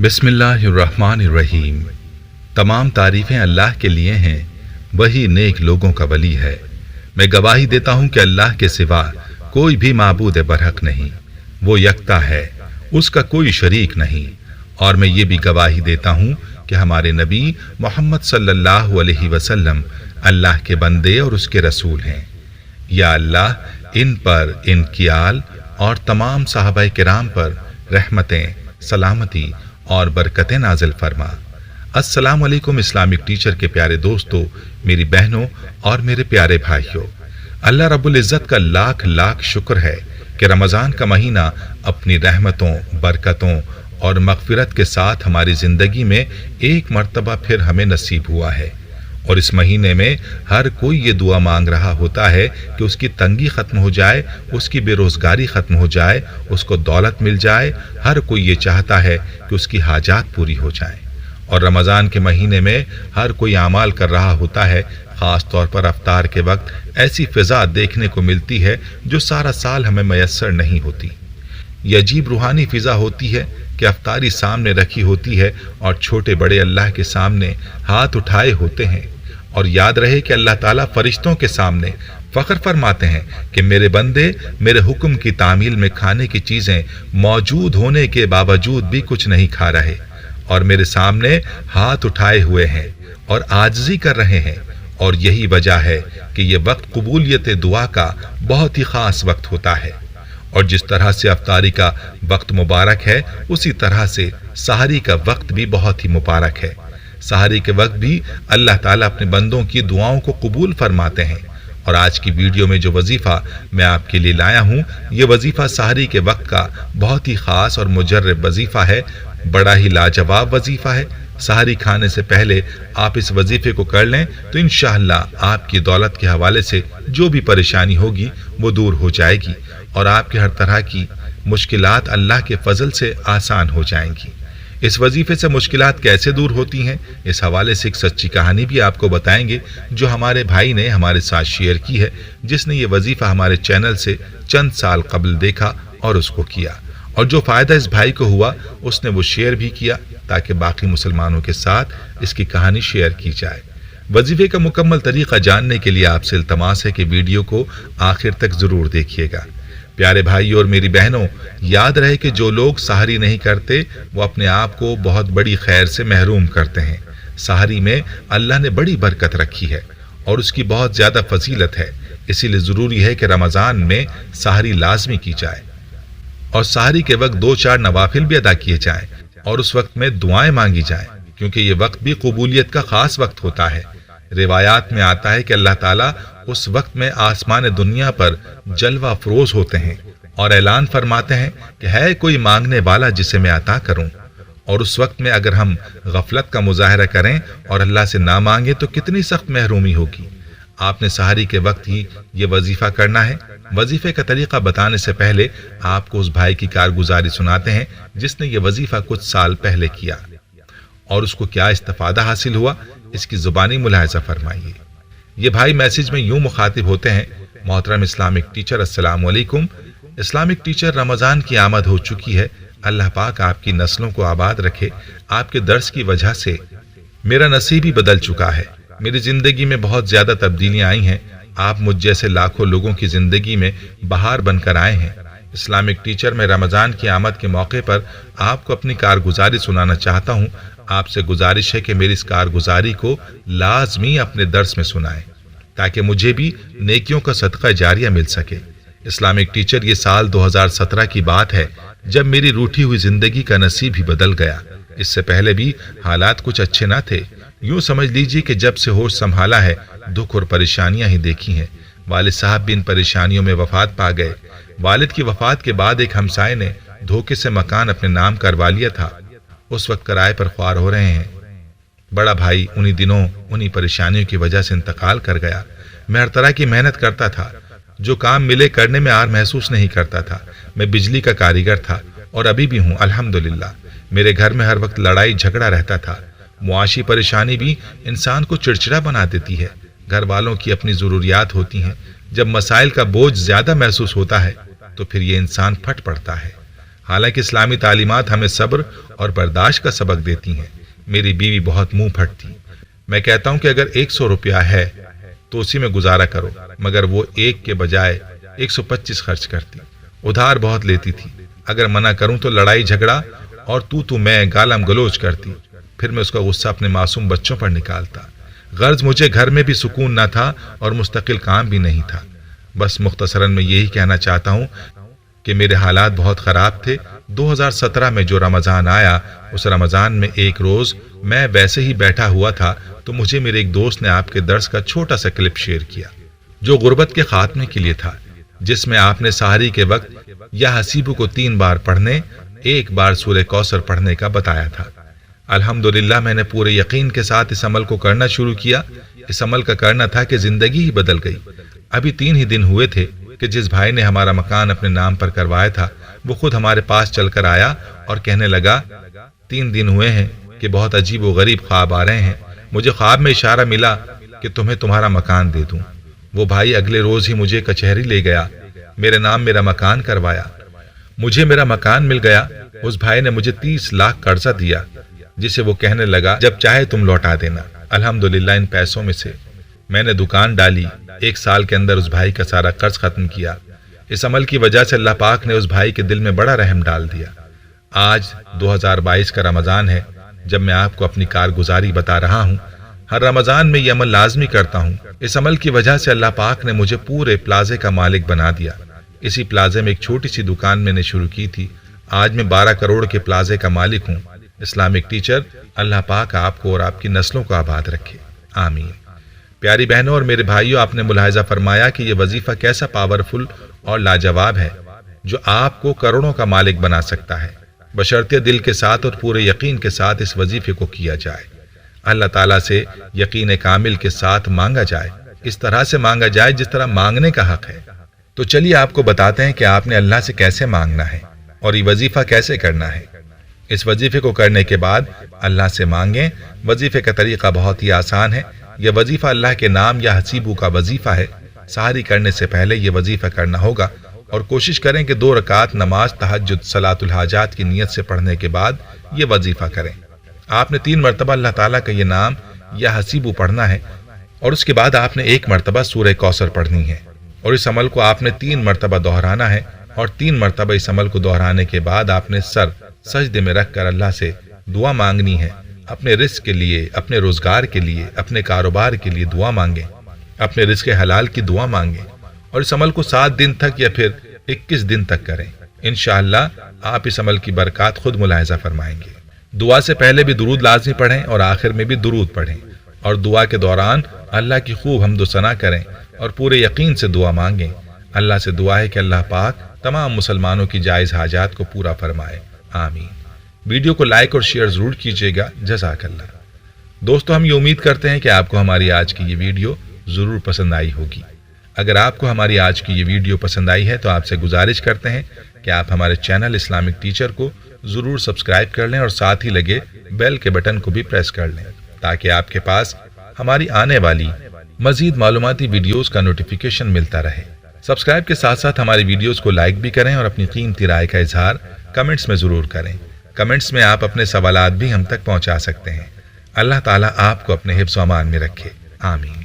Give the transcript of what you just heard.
बिस्मिल्लाहिर्रहमानिर्रहीम। तमाम तारीफ़ें अल्लाह के लिए हैं, वही नेक लोगों का वली है। मैं गवाही देता हूँ कि अल्लाह के सिवा कोई भी माबूद बरहक नहीं, वो यकता है, उसका कोई शरीक नहीं। और मैं ये भी गवाही देता हूँ कि हमारे नबी मोहम्मद सल्लल्लाहु अलैहि वसल्लम अल्लाह के बंदे और उसके रसूल हैं। या अल्लाह इन पर, इनकी आल और तमाम सहाबाए किराम पर रहमतें, सलामती और बरकतें नाजिल फरमा। अस्सलामु अलैकुम इस्लामिक टीचर के प्यारे दोस्तों, मेरी बहनों और मेरे प्यारे भाइयों, अल्लाह रब्बुल इज़्ज़त का लाख लाख शुक्र है कि रमज़ान का महीना अपनी रहमतों, बरकतों और मग़फ़िरत के साथ हमारी ज़िंदगी में एक मर्तबा फिर हमें नसीब हुआ है। और इस महीने में हर कोई ये दुआ मांग रहा होता है कि उसकी तंगी ख़त्म हो जाए, उसकी बेरोज़गारी ख़त्म हो जाए, उसको दौलत मिल जाए। हर कोई ये चाहता है कि उसकी हाजात पूरी हो जाएं। और रमज़ान के महीने में हर कोई आमाल कर रहा होता है। ख़ास तौर पर अफ्तार के वक्त ऐसी फ़िज़ा देखने को मिलती है जो सारा साल हमें मैसर नहीं होती। ये अजीब रूहानी फ़िज़ा होती है कि अफ्तारी सामने रखी होती है और छोटे बड़े अल्लाह के सामने हाथ उठाए होते हैं। और याद रहे कि अल्लाह ताला फरिश्तों के सामने फ़ख्र फरमाते हैं कि मेरे बंदे मेरे हुक्म की तामील में खाने की चीज़ें मौजूद होने के बावजूद भी कुछ नहीं खा रहे और मेरे सामने हाथ उठाए हुए हैं और आजिज़ी कर रहे हैं। और यही वजह है कि ये वक्त कबूलियत दुआ का बहुत ही ख़ास वक्त होता है। और जिस तरह से अफ्तारी का वक्त मुबारक है, उसी तरह से सहरी का वक्त भी बहुत ही मुबारक है। सहरी के वक्त भी अल्लाह ताला अपने बंदों की दुआओं को कबूल फरमाते हैं। और आज की वीडियो में जो वजीफ़ा मैं आपके लिए लाया हूँ, ये वजीफ़ा सहरी के वक्त का बहुत ही ख़ास और मुजर्रब वजीफ़ा है। बड़ा ही लाजवाब वजीफ़ा है। सहरी खाने से पहले आप इस वजीफ़े को कर लें तो इंशाअल्लाह आपकी दौलत के हवाले से जो भी परेशानी होगी वो दूर हो जाएगी और आपकी हर तरह की मुश्किलात अल्लाह के फजल से आसान हो जाएंगी। इस वजीफे से मुश्किलात कैसे दूर होती हैं, इस हवाले से एक सच्ची कहानी भी आपको बताएंगे जो हमारे भाई ने हमारे साथ शेयर की है, जिसने ये वजीफा हमारे चैनल से चंद साल कबल देखा और उसको किया। और जो फ़ायदा इस भाई को हुआ उसने वो शेयर भी किया ताकि बाकी मुसलमानों के साथ इसकी कहानी शेयर की जाए। वजीफे का मुकम्मल तरीक़ा जानने के लिए आपसे इल्तमास है कि वीडियो को आखिर तक ज़रूर देखिएगा। प्यारे भाई और मेरी बहनों, याद रहे कि जो लोग सहरी नहीं करते वो अपने आप को बहुत बड़ी खैर से महरूम करते हैं। सहरी में अल्लाह ने बड़ी बरकत रखी है और उसकी बहुत ज़्यादा फजीलत है। इसीलिए ज़रूरी है कि रमज़ान में सहरी लाजमी की जाए और सहरी के वक्त 2-4 नवाफिल भी अदा किए जाएं और उस वक्त में दुआएं मांगी जाएं, क्योंकि ये वक्त भी कबूलियत का ख़ास वक्त होता है। रिवायात में आता है कि अल्लाह ताला उस वक्त में आसमान दुनिया पर जलवा फरोज होते हैं और ऐलान फरमाते हैं कि है कोई मांगने वाला जिसे मैं अता करूं। और उस वक्त में अगर हम गफलत का मुजाहरा करें और अल्लाह से ना मांगे तो कितनी सख्त महरूमी होगी। आपने सहरी के वक्त ही ये वजीफा करना है। वजीफे का तरीका बताने से पहले आपको उस भाई की कारगुजारी सुनाते हैं जिसने ये वजीफा कुछ साल पहले किया और उसको क्या इस्तिफादा हासिल हुआ, इसकी जुबानी मुलाहिजा फरमाइए। ये भाई मैसेज में यूं मुखातिब होते हैं, मोहतरम इस्लामिक टीचर, अस्सलाम वालेकुम। इस्लामिक टीचर, रमज़ान की आमद हो चुकी है। अल्लाह पाक आपकी नस्लों को आबाद रखे। आपके दर्स की वजह से मेरा नसीब ही बदल चुका है। मेरी ज़िंदगी में बहुत ज़्यादा तब्दीलियाँ आई हैं। आप मुझ जैसे लाखों लोगों की ज़िंदगी में बहार बनकर आए हैं। इस्लामिक टीचर, मैं रमज़ान की आमद के मौके पर आपको अपनी कारगुजारी सुनाना चाहता हूँ। आपसे गुजारिश है कि मेरी इस कारगुजारी को लाजमी अपने दर्स में सुनाएं ताकि मुझे भी नेकियों का सदका जारिया मिल सके। इस्लामिक टीचर, ये साल 2017 की बात है जब मेरी रूठी हुई जिंदगी का नसीब ही बदल गया। इससे पहले भी हालात कुछ अच्छे ना थे। यूं समझ लीजिए कि जब से होश संभाला है दुख और परेशानियां ही देखी हैं। वालिद साहब भी इन परेशानियों में वफात पा गए। वालिद की वफात के बाद एक हमसाये ने धोखे से मकान अपने नाम करवा लिया था। उस वक्त किराए पर ख्वार हो रहे हैं। बड़ा भाई उन्हीं दिनों उन्हीं परेशानियों की वजह से इंतकाल कर गया। मैं हर तरह की मेहनत करता था, जो काम मिले करने में आर महसूस नहीं करता था। मैं बिजली का कारीगर था और अभी भी हूँ, अल्हम्दुलिल्लाह। मेरे घर में हर वक्त लड़ाई झगड़ा रहता था। मुआशी परेशानी भी इंसान को चिड़चिड़ा बना देती है। घर वालों की अपनी ज़रूरियात होती हैं। जब मसाइल का बोझ ज़्यादा महसूस होता है तो फिर ये इंसान फट पड़ता है। حالانکہ اسلامی تعلیمات ہمیں صبر اور برداشت کا سبق دیتی ہیں۔ میری بیوی بہت منہ پھٹ تھی۔ میں کہتا ہوں کہ اگر 100 روپیہ ہے تو اسی میں گزارا کرو، مگر وہ 1 کے بجائے 125 خرچ کرتی۔ ادھار بہت لیتی تھی، اگر منع کروں تو لڑائی جھگڑا اور تو میں گالم گلوچ کرتی۔ پھر میں اس کا غصہ اپنے معصوم بچوں پر نکالتا۔ غرض مجھے گھر میں بھی سکون نہ تھا اور مستقل کام بھی نہیں تھا۔ بس مختصراً میں یہی کہنا چاہتا ہوں کہ میرے حالات بہت خراب تھے۔ 2017 میں جو رمضان آیا، اس رمضان میں ایک روز میں ویسے ہی بیٹھا ہوا تھا تو مجھے میرے ایک دوست نے آپ کے درس کا چھوٹا سا کلپ شیئر کیا جو غربت کے خاتمے کے لیے تھا، جس میں آپ نے سحری کے وقت یا حسیبو کو 3 بار پڑھنے، 1 بار سورہ کوثر پڑھنے کا بتایا تھا۔ الحمدللہ میں نے پورے یقین کے ساتھ اس عمل کو کرنا شروع کیا۔ اس عمل کا کرنا تھا کہ زندگی ہی بدل گئی۔ ابھی 3 ہی دن ہوئے تھے کہ جس بھائی نے ہمارا مکان اپنے نام پر کروایا تھا وہ خود ہمارے پاس چل کر آیا اور کہنے لگا 3 دن ہوئے ہیں کہ بہت عجیب و غریب خواب آ رہے ہیں، مجھے خواب میں اشارہ ملا کہ تمہیں تمہارا مکان دے دوں۔ وہ بھائی اگلے روز ہی مجھے کچہری لے گیا، میرے نام میرا مکان کروایا، مجھے میرا مکان مل گیا۔ اس بھائی نے مجھے 30 لاکھ قرضہ دیا جسے وہ کہنے لگا جب چاہے تم لوٹا دینا۔ الحمدللہ ان پیسوں میں سے میں نے دکان ڈالی۔ 1 سال کے اندر اس بھائی کا سارا قرض ختم کیا۔ اس عمل کی وجہ سے اللہ پاک نے اس بھائی کے دل میں بڑا رحم ڈال دیا۔ آج 2022 کا رمضان ہے جب میں آپ کو اپنی کارگزاری بتا رہا ہوں۔ ہر رمضان میں یہ عمل لازمی کرتا ہوں۔ اس عمل کی وجہ سے اللہ پاک نے مجھے پورے پلازے کا مالک بنا دیا۔ اسی پلازے میں ایک چھوٹی سی دکان میں نے شروع کی تھی، آج میں 12 کروڑ کے پلازے کا مالک ہوں۔ اسلامک ٹیچر، اللہ پاک آپ کو اور آپ کی نسلوں کو آباد رکھے، آمین۔ پیاری بہنوں اور میرے بھائیوں، آپ نے ملاحظہ فرمایا کہ یہ وظیفہ کیسا پاورفل اور لاجواب ہے جو آپ کو کروڑوں کا مالک بنا سکتا ہے، بشرطے دل کے ساتھ اور پورے یقین کے ساتھ اس وظیفے کو کیا جائے۔ اللہ تعالیٰ سے یقین کامل کے ساتھ مانگا جائے، اس طرح سے مانگا جائے جس طرح مانگنے کا حق ہے۔ تو چلیے آپ کو بتاتے ہیں کہ آپ نے اللہ سے کیسے مانگنا ہے اور یہ وظیفہ کیسے کرنا ہے۔ اس وظیفے کو کرنے کے بعد اللہ سے مانگیں۔ وظیفے کا طریقہ بہت ہی آسان ہے۔ یہ وظیفہ اللہ کے نام یا حسیبو کا وظیفہ ہے۔ سحری کرنے سے پہلے یہ وظیفہ کرنا ہوگا اور کوشش کریں کہ 2 رکعت نماز تہجد صلاۃ الحاجات کی نیت سے پڑھنے کے بعد یہ وظیفہ کریں۔ آپ نے 3 مرتبہ اللہ تعالیٰ کا یہ نام یا حسیبو پڑھنا ہے اور اس کے بعد آپ نے 1 مرتبہ سورہ کوثر پڑھنی ہے، اور اس عمل کو آپ نے 3 مرتبہ دہرانا ہے، اور 3 مرتبہ اس عمل کو دہرانے کے بعد آپ نے سر سجدے میں رکھ کر اللہ سے دعا مانگنی ہے۔ اپنے رزق کے لیے، اپنے روزگار کے لیے، اپنے کاروبار کے لیے دعا مانگیں، اپنے رزق حلال کی دعا مانگیں، اور اس عمل کو 7 دن تک یا پھر 21 دن تک کریں۔ انشاءاللہ آپ اس عمل کی برکات خود ملاحظہ فرمائیں گے۔ دعا سے پہلے بھی درود لازمی پڑھیں اور آخر میں بھی درود پڑھیں، اور دعا کے دوران اللہ کی خوب حمد و ثنا کریں اور پورے یقین سے دعا مانگیں۔ اللہ سے دعا ہے کہ اللہ پاک تمام مسلمانوں کی جائز حاجات کو پورا فرمائے، آمین۔ ویڈیو کو لائک اور شیئر ضرور کیجیے گا، جزاک اللہ۔ دوستو، ہم یہ امید کرتے ہیں کہ آپ کو ہماری آج کی یہ ویڈیو ضرور پسند آئی ہوگی۔ اگر آپ کو ہماری آج کی یہ ویڈیو پسند آئی ہے تو آپ سے گزارش کرتے ہیں کہ آپ ہمارے چینل اسلامک ٹیچر کو ضرور سبسکرائب کر لیں اور ساتھ ہی لگے بیل کے بٹن کو بھی پریس کر لیں تاکہ آپ کے پاس ہماری آنے والی مزید معلوماتی ویڈیوز کا نوٹیفیکیشن ملتا رہے۔ سبسکرائب کے ساتھ ساتھ ہماری ویڈیوز کو لائک بھی کریں اور اپنی قیمتی رائے کا اظہار کمنٹس میں ضرور کریں۔ کمنٹس میں آپ اپنے سوالات بھی ہم تک پہنچا سکتے ہیں۔ اللہ تعالیٰ آپ کو اپنے حفظ و امان میں رکھے، آمین۔